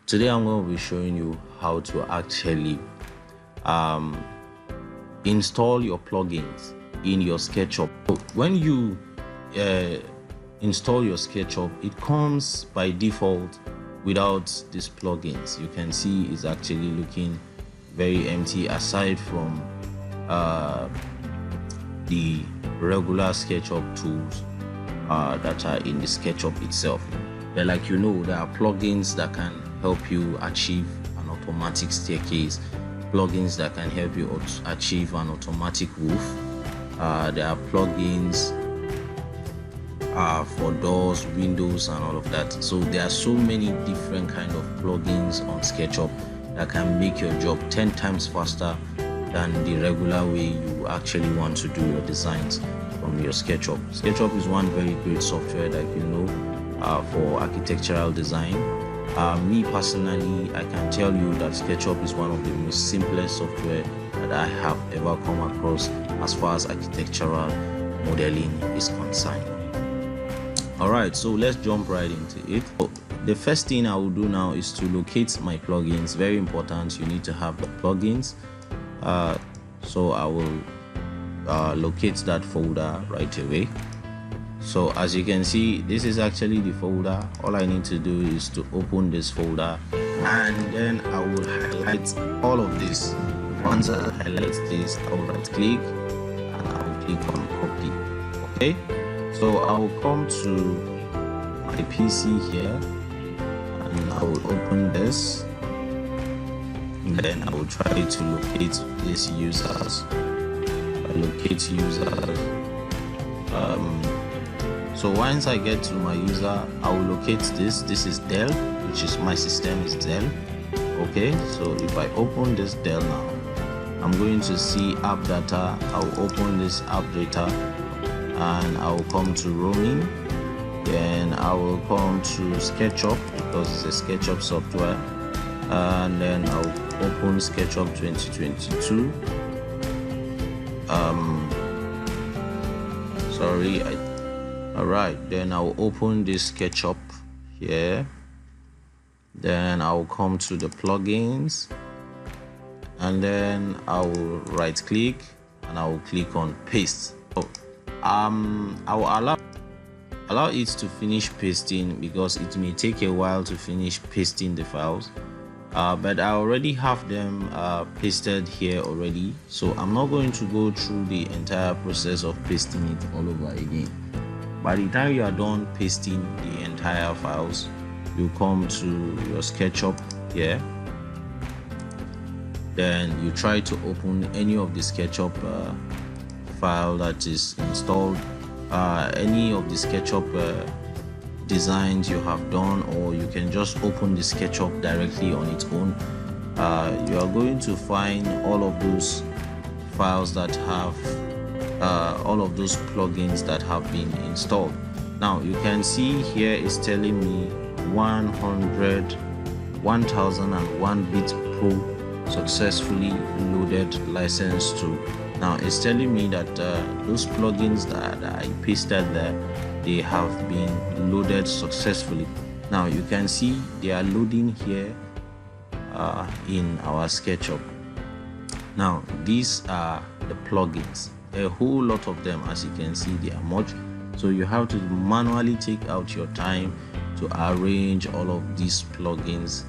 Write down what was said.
Today I'm going to be showing you how to actually install your plugins in your SketchUp. So when you install your SketchUp, it comes by default without these plugins. You can see it's actually looking very empty aside from the regular SketchUp tools that are in the SketchUp itself. But like there are plugins that can help you achieve an automatic staircase, plugins that can help you achieve an automatic roof. There are plugins for doors, windows, and all of that. So there are so many different kind of plugins on SketchUp that can make your job 10 times faster than the regular way you actually want to do your designs from your SketchUp. SketchUp is one very great software that for architectural design. Me personally, I can tell you that SketchUp is one of the most simplest software that I have ever come across as far as architectural modeling is concerned. Alright, so let's jump right into it. So the first thing I will do now is to locate my plugins. Very important, you need to have the plugins. So I will locate that folder right away. So as you can see, this is actually the folder. All I need to do is to open this folder, and then I will highlight all of this. Once I highlight this, I will right click and I will click on copy. Okay, so I will come to my PC here and I will open this, and then I will try to locate these users. I locate users. So once I get to my user, I will locate this. This is Dell, which is my system is Dell. Okay, so if I open this Dell now, I'm going to see app data. I will open this app data and I will come to roaming. Then I will come to SketchUp because it's a SketchUp software, and then I'll open SketchUp 2022. Alright, then I'll open this SketchUp here. Then I'll come to the plugins, and then I will right click and I will click on paste. So, I will allow it to finish pasting because it may take a while to finish pasting the files. But I already have them pasted here already, so I'm not going to go through the entire process of pasting it all over again. By the time you are done pasting the entire files, you come to your SketchUp here. Then you try to open any of the SketchUp file that is installed, any of the SketchUp designs you have done, or you can just open the SketchUp directly on its own. You are going to find all of those files that have all of those plugins that have been installed. Now you can see here it's telling me 1001 bit pro successfully loaded license to. Now it's telling me that those plugins that I pasted there, they have been loaded successfully. Now you can see they are loading here in our SketchUp. Now these are the plugins, a whole lot of them. As you can see, they are much, so you have to manually take out your time to arrange all of these plugins